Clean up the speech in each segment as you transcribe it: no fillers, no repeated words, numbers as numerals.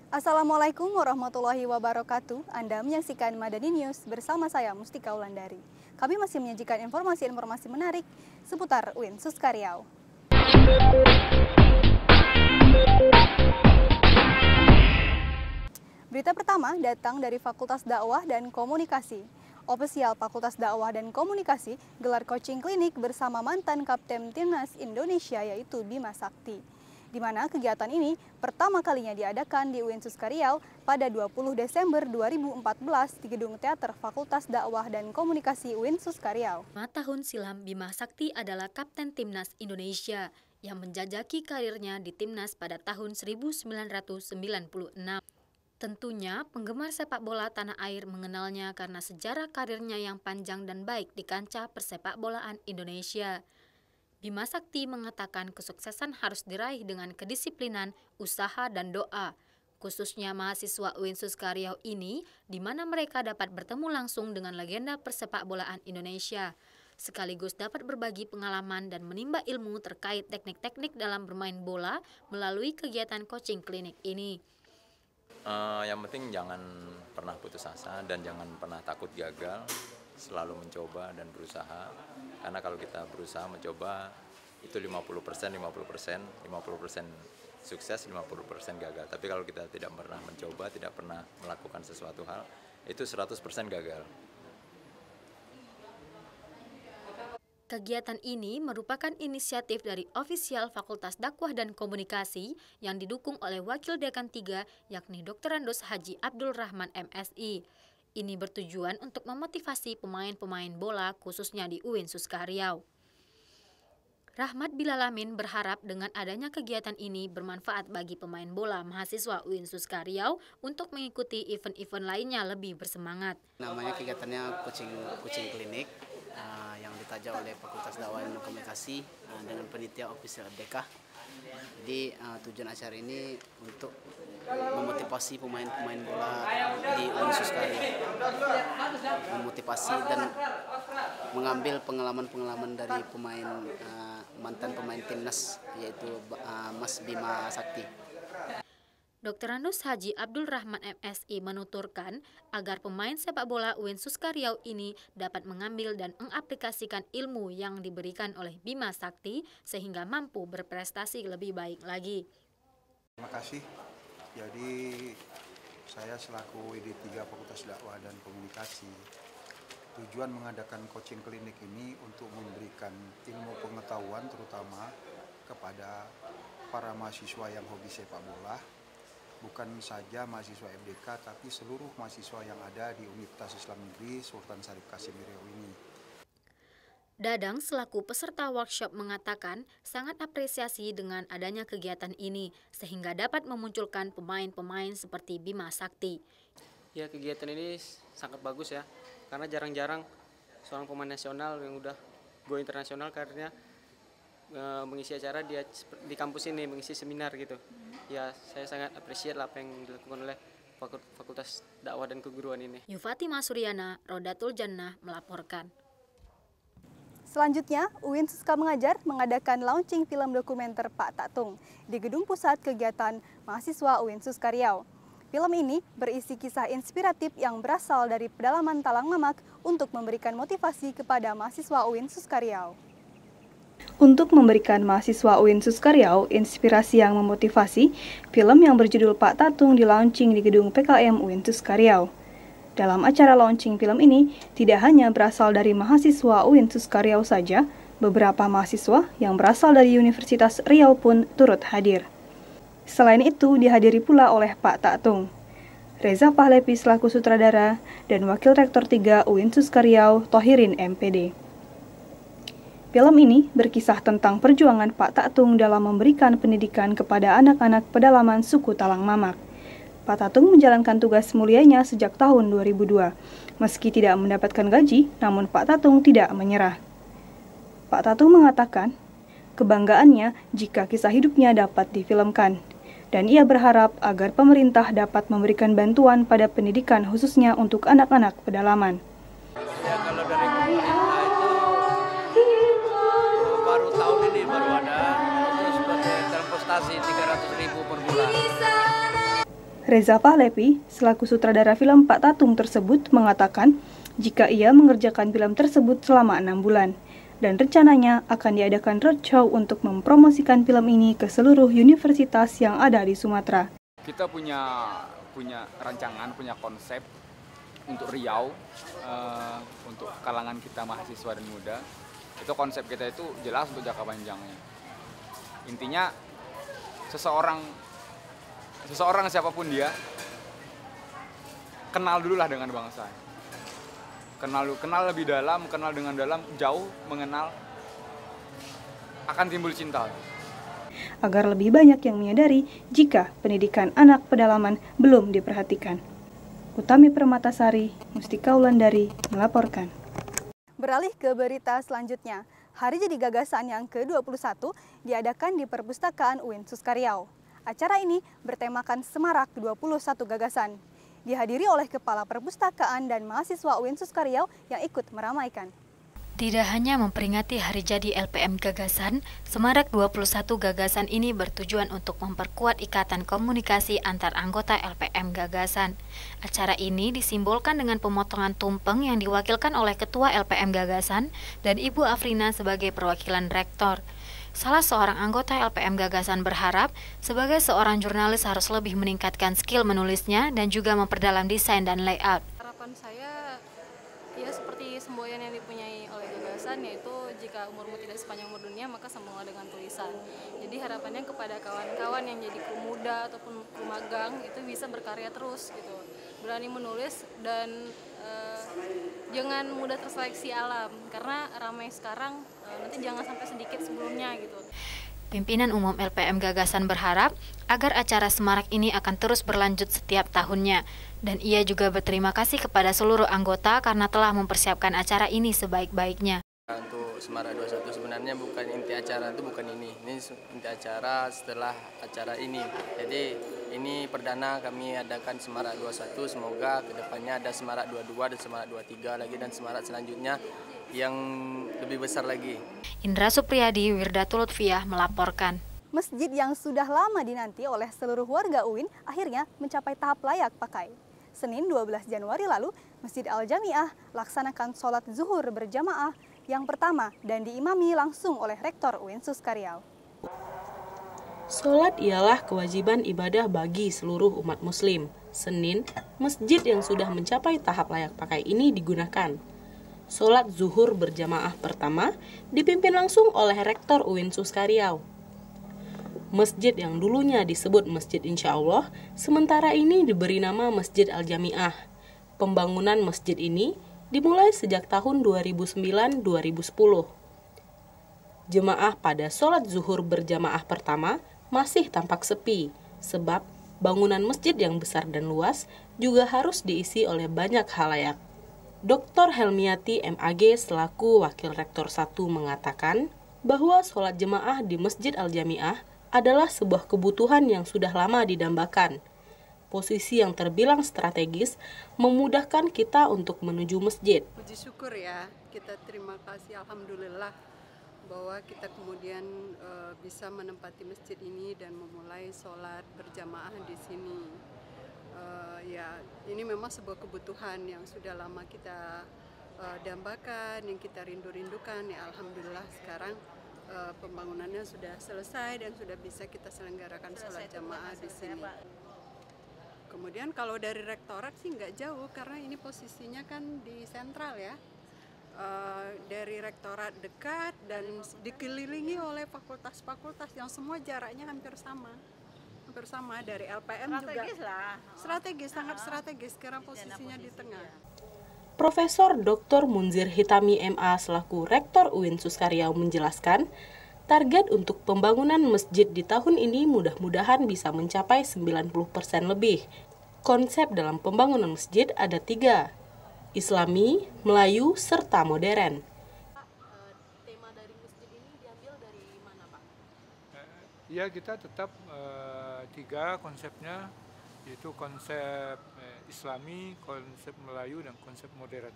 Assalamualaikum warahmatullahi wabarakatuh. Anda menyaksikan Madani News bersama saya Mustika Wulandari. Kami masih menyajikan informasi-informasi menarik seputar UIN Suskaryau. Berita pertama datang dari Fakultas Dakwah dan Komunikasi. Ofisial Fakultas Dakwah dan Komunikasi gelar coaching klinik bersama mantan Kapten Timnas Indonesia yaitu Bima Sakti, di mana kegiatan ini pertama kalinya diadakan di UIN Suskaryau pada 20 Desember 2014 di Gedung Teater Fakultas Dakwah dan Komunikasi UIN Suskaryau. 5 tahun silam, Bima Sakti adalah Kapten Timnas Indonesia yang menjajaki karirnya di Timnas pada tahun 1996. Tentunya penggemar sepak bola tanah air mengenalnya karena sejarah karirnya yang panjang dan baik di kancah persepak bolaan Indonesia. Bima Sakti mengatakan kesuksesan harus diraih dengan kedisiplinan, usaha, dan doa. Khususnya mahasiswa UIN Suskaryau ini, di mana mereka dapat bertemu langsung dengan legenda persepak bolaan Indonesia, sekaligus dapat berbagi pengalaman dan menimba ilmu terkait teknik-teknik dalam bermain bola melalui kegiatan coaching klinik ini. Yang penting jangan pernah putus asa dan jangan pernah takut gagal, selalu mencoba dan berusaha. Karena kalau kita berusaha mencoba itu 50% sukses, 50% gagal. Tapi kalau kita tidak pernah mencoba, tidak pernah melakukan sesuatu hal, itu 100% gagal. Kegiatan ini merupakan inisiatif dari ofisial Fakultas Dakwah dan Komunikasi yang didukung oleh Wakil Dekan 3 yakni Dr. Andos Haji Abdul Rahman MSI. Ini bertujuan untuk memotivasi pemain-pemain bola khususnya di UIN Suskaryau. Rahmat Bilalamin berharap dengan adanya kegiatan ini bermanfaat bagi pemain bola mahasiswa UIN Suskaryau untuk mengikuti event-event lainnya lebih bersemangat. Namanya kegiatannya coaching klinik yang ditaja oleh Fakultas Dakwah dan Komunikasi dengan panitia ofisial FDK. Jadi tujuan acara ini untuk memotivasi pemain-pemain bola di UIN Suskaryau, memotivasi dan mengambil pengalaman-pengalaman dari mantan pemain timnas yaitu Mas Bima Sakti. Dr. Andos Haji Abdul Rahman MSI menuturkan agar pemain sepak bola UIN Suskaryau ini dapat mengambil dan mengaplikasikan ilmu yang diberikan oleh Bima Sakti sehingga mampu berprestasi lebih baik lagi. Terima kasih. Jadi saya selaku WD3 Fakultas Dakwah dan Komunikasi, tujuan mengadakan coaching klinik ini untuk memberikan ilmu pengetahuan terutama kepada para mahasiswa yang hobi sepak bola, bukan saja mahasiswa FDK tapi seluruh mahasiswa yang ada di Universitas Islam Negeri Sultan Syarif Qasim Riau ini. Dadang selaku peserta workshop mengatakan sangat apresiasi dengan adanya kegiatan ini sehingga dapat memunculkan pemain-pemain seperti Bima Sakti. Ya, kegiatan ini sangat bagus ya, karena jarang-jarang seorang pemain nasional yang udah go internasional karirnya mengisi acara di kampus ini, mengisi seminar gitu. Ya, saya sangat apresiat apa yang dilakukan oleh Fakultas Dakwah dan Keguruan ini. Yufati Masuryana, Rodatul Jannah melaporkan. Selanjutnya, UIN Suska Mengajar mengadakan launching film dokumenter Pak Tatung di Gedung Pusat Kegiatan Mahasiswa UIN Suskaryau. Film ini berisi kisah inspiratif yang berasal dari pedalaman Talang Mamak untuk memberikan motivasi kepada mahasiswa UIN Suskaryau. Untuk memberikan mahasiswa UIN Suskaryau inspirasi yang memotivasi, film yang berjudul Pak Tatung di-launching di Gedung PKM UIN Suskaryau. Dalam acara launching film ini, tidak hanya berasal dari mahasiswa UIN Suskaryau saja, beberapa mahasiswa yang berasal dari Universitas Riau pun turut hadir. Selain itu, dihadiri pula oleh Pak Tatung, Reza Pahlevi selaku sutradara, dan Wakil Rektor 3 UIN Suskaryau, Thohirin MPD. Film ini berkisah tentang perjuangan Pak Tatung dalam memberikan pendidikan kepada anak-anak pedalaman suku Talang Mamak. Pak Tatung menjalankan tugas mulianya sejak tahun 2002. Meski tidak mendapatkan gaji, namun Pak Tatung tidak menyerah. Pak Tatung mengatakan, kebanggaannya jika kisah hidupnya dapat difilmkan. Dan ia berharap agar pemerintah dapat memberikan bantuan pada pendidikan khususnya untuk anak-anak pedalaman. Ya, kalau dari pemerintah itu baru tahun ini baru ada, terus sebagai transportasi 300.000 per bulan. Reza Pahlevi, selaku sutradara film Pak Tatung tersebut, mengatakan jika ia mengerjakan film tersebut selama 6 bulan. Dan rencananya akan diadakan roadshow untuk mempromosikan film ini ke seluruh universitas yang ada di Sumatera. Kita punya rancangan, punya konsep untuk Riau, untuk kalangan kita mahasiswa dan muda. Itu konsep kita itu jelas untuk jangka panjangnya. Intinya seseorang siapapun dia, kenal dulu lah dengan bangsa. Kenal lebih dalam, kenal dengan dalam, jauh mengenal, akan timbul cinta. Agar lebih banyak yang menyadari jika pendidikan anak pedalaman belum diperhatikan. Utami Permatasari, Mustika Wulandari melaporkan. Beralih ke berita selanjutnya, Hari Jadi Gagasan yang ke-21 diadakan di Perpustakaan UIN Suskariau. Acara ini bertemakan Semarak 21 Gagasan. Dihadiri oleh Kepala Perpustakaan dan mahasiswa UIN Suskariau yang ikut meramaikan. Tidak hanya memperingati Hari Jadi LPM Gagasan, Semarak 21 Gagasan ini bertujuan untuk memperkuat ikatan komunikasi antar anggota LPM Gagasan. Acara ini disimbolkan dengan pemotongan tumpeng yang diwakilkan oleh Ketua LPM Gagasan dan Ibu Afrina sebagai perwakilan rektor. Salah seorang anggota LPM Gagasan berharap, sebagai seorang jurnalis harus lebih meningkatkan skill menulisnya dan juga memperdalam desain dan layout. Harapan saya, ya seperti semboyan yang dipunyai oleh Gagasan, yaitu jika umurmu tidak sepanjang umur dunia, maka sambunglah dengan tulisan. Jadi harapannya kepada kawan-kawan yang jadi kru muda ataupun kru magang, itu bisa berkarya terus, gitu. Berani menulis dan jangan mudah terseleksi alam, karena ramai sekarang, nanti jangan sampai sedikit sebelumnya gitu. Pimpinan Umum LPM Gagasan berharap agar acara Semarak ini akan terus berlanjut setiap tahunnya, dan ia juga berterima kasih kepada seluruh anggota karena telah mempersiapkan acara ini sebaik-baiknya. Untuk Semarak 21 sebenarnya bukan inti acara itu bukan ini inti acara setelah acara ini. Jadi ini perdana kami adakan Semarak 21, semoga kedepannya ada Semarak 22 dan Semarak 23 lagi dan Semarak selanjutnya yang lebih besar lagi. Indra Supriyadi, Wirdatul Lutfiyah melaporkan. Masjid yang sudah lama dinanti oleh seluruh warga UIN akhirnya mencapai tahap layak pakai. Senin 12 Januari lalu, Masjid Al-Jami'ah laksanakan sholat zuhur berjamaah yang pertama dan diimami langsung oleh Rektor UIN Suskariau. Sholat ialah kewajiban ibadah bagi seluruh umat muslim. Senin, masjid yang sudah mencapai tahap layak pakai ini digunakan. Sholat zuhur berjamaah pertama dipimpin langsung oleh Rektor UIN Suskariau. Masjid yang dulunya disebut Masjid Insya Allah, sementara ini diberi nama Masjid Al-Jami'ah. Pembangunan masjid ini dimulai sejak tahun 2009-2010. Jemaah pada sholat zuhur berjamaah pertama masih tampak sepi, sebab bangunan masjid yang besar dan luas juga harus diisi oleh banyak khalayak. Dr. Helmiati MAG selaku Wakil Rektor 1 mengatakan bahwa sholat jemaah di Masjid Al-Jami'ah adalah sebuah kebutuhan yang sudah lama didambakan. Posisi yang terbilang strategis memudahkan kita untuk menuju masjid. Puji syukur ya, kita terima kasih alhamdulillah bahwa kita kemudian bisa menempati masjid ini dan memulai sholat berjamaah di sini. Ya, ini memang sebuah kebutuhan yang sudah lama kita dambakan, yang kita rindu-rindukan. Ya alhamdulillah sekarang pembangunannya sudah selesai dan sudah bisa kita selenggarakan sholat jamaah di sini. Kemudian kalau dari rektorat sih nggak jauh karena ini posisinya kan di sentral ya. Dari rektorat dekat dan dikelilingi oleh fakultas-fakultas yang semua jaraknya hampir sama. Hampir sama dari LPM strategis juga. Lah. Strategis, sangat strategis karena posisinya di tengah. Profesor Dr. Munzir Hitami MA selaku Rektor UIN Suskariau menjelaskan, target untuk pembangunan masjid di tahun ini mudah-mudahan bisa mencapai 90% lebih. Konsep dalam pembangunan masjid ada 3, Islami, Melayu, serta modern. Tema dari masjid ini diambil dari mana, Pak? Ya, kita tetap 3 konsepnya, yaitu konsep Islami, konsep Melayu, dan konsep modern.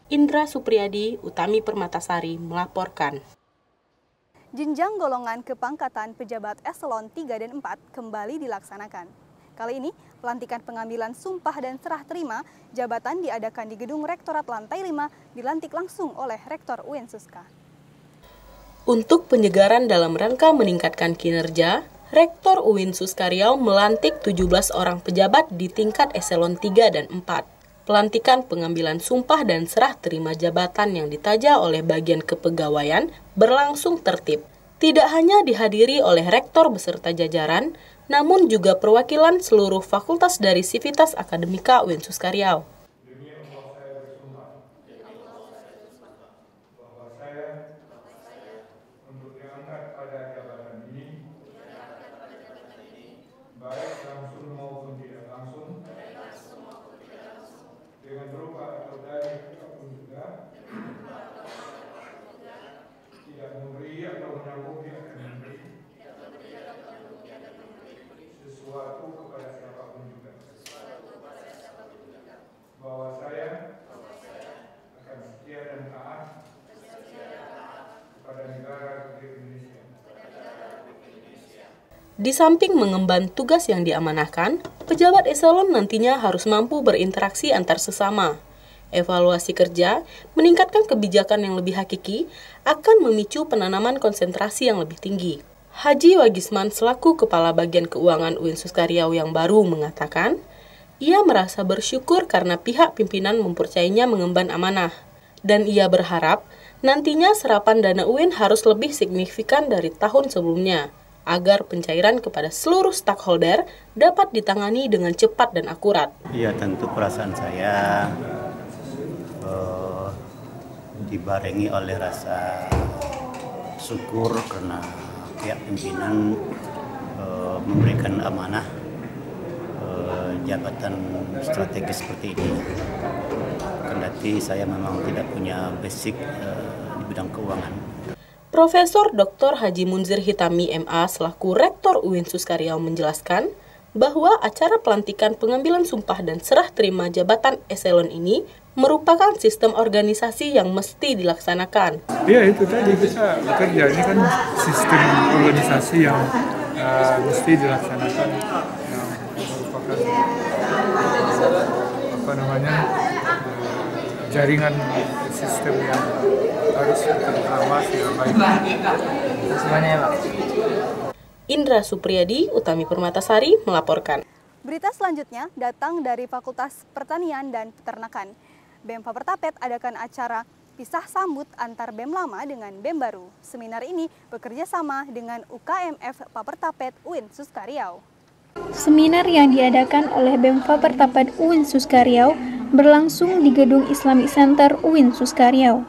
Indra Supriyadi, Utami Permatasari melaporkan. Jenjang golongan kepangkatan pejabat eselon 3 dan 4 kembali dilaksanakan. Kali ini, pelantikan pengambilan sumpah dan serah terima jabatan diadakan di Gedung Rektorat Lantai 5, dilantik langsung oleh Rektor UIN Suska. Untuk penyegaran dalam rangka meningkatkan kinerja, Rektor UIN Suska Riau melantik 17 orang pejabat di tingkat eselon 3 dan 4. Pelantikan pengambilan sumpah dan serah terima jabatan yang ditaja oleh bagian kepegawaian berlangsung tertib. Tidak hanya dihadiri oleh rektor beserta jajaran, namun juga perwakilan seluruh fakultas dari Sivitas Akademika UIN Suska Riau. Dengan berupa atau dari apapun juga, tidak memberi atau menyanggupi akan memberi sesuatu kepada siapapun juga, bahwa saya akan setia dan taat kepada negara Republik Indonesia. Di samping mengemban tugas yang diamanahkan, pejabat eselon nantinya harus mampu berinteraksi antar sesama. Evaluasi kerja, meningkatkan kebijakan yang lebih hakiki, akan memicu penanaman konsentrasi yang lebih tinggi. Haji Wagisman selaku Kepala Bagian Keuangan UIN Suska Riau yang baru mengatakan, ia merasa bersyukur karena pihak pimpinan mempercayainya mengemban amanah. Dan ia berharap nantinya serapan dana UIN harus lebih signifikan dari tahun sebelumnya, agar pencairan kepada seluruh stakeholder dapat ditangani dengan cepat dan akurat. Ya, tentu perasaan saya dibarengi oleh rasa syukur karena pihak pimpinan memberikan amanah jabatan strategis seperti ini. Kendati saya memang tidak punya basic di bidang keuangan. Profesor Dr. Haji Munzir Hitami MA selaku Rektor UIN Suska Riau menjelaskan bahwa acara pelantikan pengambilan sumpah dan serah terima jabatan eselon ini merupakan sistem organisasi yang mesti dilaksanakan. Iya, itu tadi kita bekerja, ini kan sistem organisasi yang mesti dilaksanakan, yang merupakan jaringan sistem yang harus terawasi dengan baik. Semuanya ya, Pak. Indra Supriyadi, Utami Permatasari melaporkan. Berita selanjutnya datang dari Fakultas Pertanian dan Peternakan. BEM Fapertapet adakan acara pisah sambut antar BEM lama dengan BEM baru. Seminar ini bekerja sama dengan UKMF Fapertapet UIN Suska Riau. Seminar yang diadakan oleh BEM Fapertapet UIN Suska Riau berlangsung di Gedung Islamic Center UIN Suska Riau.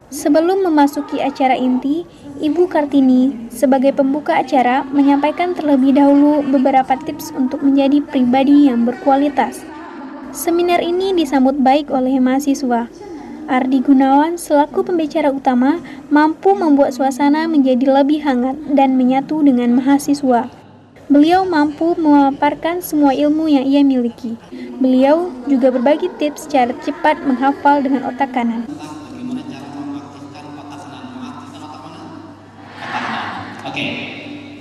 Sebelum memasuki acara inti, Ibu Kartini sebagai pembuka acara menyampaikan terlebih dahulu beberapa tips untuk menjadi pribadi yang berkualitas. Seminar ini disambut baik oleh mahasiswa. Ardi Gunawan selaku pembicara utama mampu membuat suasana menjadi lebih hangat dan menyatu dengan mahasiswa. Beliau mampu memaparkan semua ilmu yang ia miliki. Beliau juga berbagi tips cara cepat menghafal dengan otak kanan. Oke,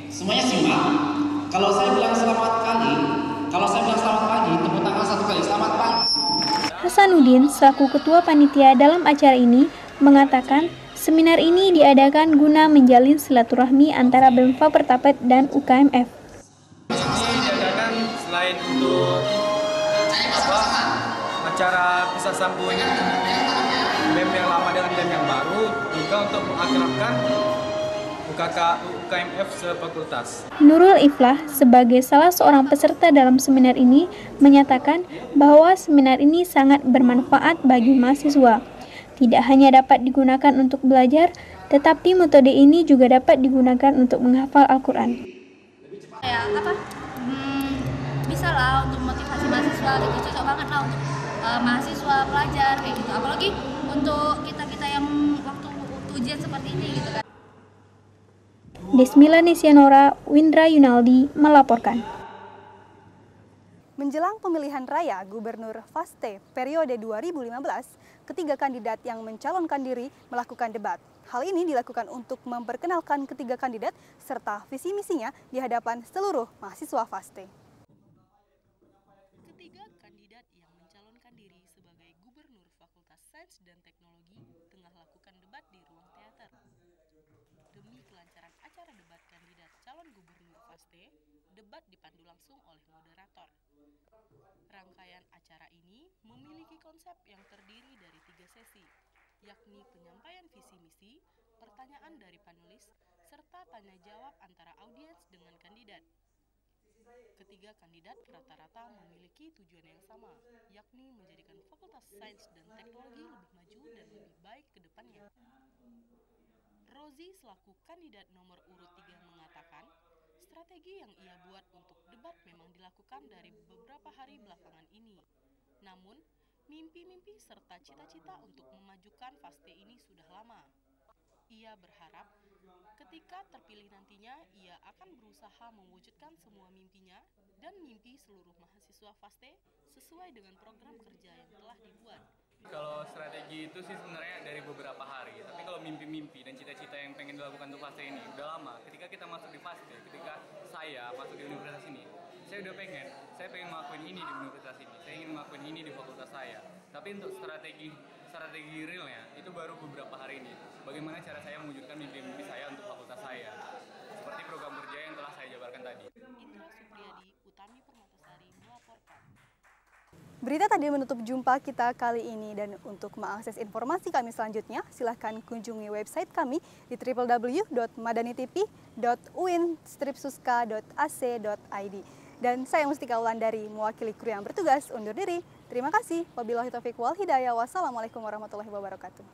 semuanya simak. Kalau saya bilang selamat pagi, tepuk tangan satu kali, selamat pagi. Hasanuddin selaku ketua panitia dalam acara ini mengatakan seminar ini diadakan guna menjalin silaturahmi antara BEM Fapertapet dan UKMF. Ini diadakan selain untuk acara pisah sambung BEM yang lama dengan BEM yang baru, juga untuk mengakrabkan UKMF sefakultas. Nurul Iflah sebagai salah seorang peserta dalam seminar ini menyatakan bahwa seminar ini sangat bermanfaat bagi mahasiswa. Tidak hanya dapat digunakan untuk belajar, tetapi metode ini juga dapat digunakan untuk menghafal Al-Quran. Bisa lah untuk motivasi mahasiswa, gitu cocok banget lah untuk mahasiswa pelajar kayak gitu. Apalagi untuk kita yang waktu ujian seperti ini gitu kan. Desmila Nesianora, Windra Yunaldi melaporkan. Menjelang pemilihan raya Gubernur Faste periode 2015, ketiga kandidat yang mencalonkan diri melakukan debat. Hal ini dilakukan untuk memperkenalkan ketiga kandidat serta visi misinya di hadapan seluruh mahasiswa Faste. kandidat yang mencalonkan diri sebagai Gubernur Fakultas Sains dan Teknologi tengah lakukan debat di ruang teater. Demi kelancaran acara debat kandidat calon gubernur FASTE, debat dipandu langsung oleh moderator. Rangkaian acara ini memiliki konsep yang terdiri dari 3 sesi, yakni penyampaian visi misi, pertanyaan dari panelis, serta tanya jawab antara audiens dengan kandidat. Ketiga kandidat rata-rata memiliki tujuan yang sama, yakni menjadikan Fakultas Sains dan Teknologi lebih maju dan lebih baik ke depannya. Rozi selaku kandidat nomor urut 3 mengatakan, strategi yang ia buat untuk debat memang dilakukan dari beberapa hari belakangan ini. Namun, mimpi-mimpi serta cita-cita untuk memajukan FASTE ini sudah lama. Ia berharap ketika terpilih nantinya, ia akan berusaha mewujudkan semua mimpinya dan mimpi seluruh mahasiswa FASTE sesuai dengan program kerja yang telah dibuat. Kalau strategi itu sih sebenarnya dari beberapa hari, tapi kalau mimpi-mimpi dan cita-cita yang pengen dilakukan untuk FASTE ini udah lama. Ketika kita masuk di FASTE, ketika saya masuk di universitas ini, saya udah pengen ngelakuin ini di universitas ini, saya ingin ngelakuin ini di fakultas saya. Tapi untuk strategi realnya itu baru beberapa hari ini. Bagaimana cara saya mewujudkan mimpi-mimpi saya untuk fakultas saya, seperti program kerja yang telah saya jabarkan tadi. Indra Supriyadi, Utami Permatasari melaporkan. Berita tadi menutup jumpa kita kali ini, dan untuk mengakses informasi kami selanjutnya, silahkan kunjungi website kami di www.madanitv.uin-suska.ac.id. Dan saya Mustika Wulandari, mewakili kru yang bertugas, undur diri. Terima kasih. Wabillahi taufiq wal hidayah. Wassalamualaikum warahmatullahi wabarakatuh.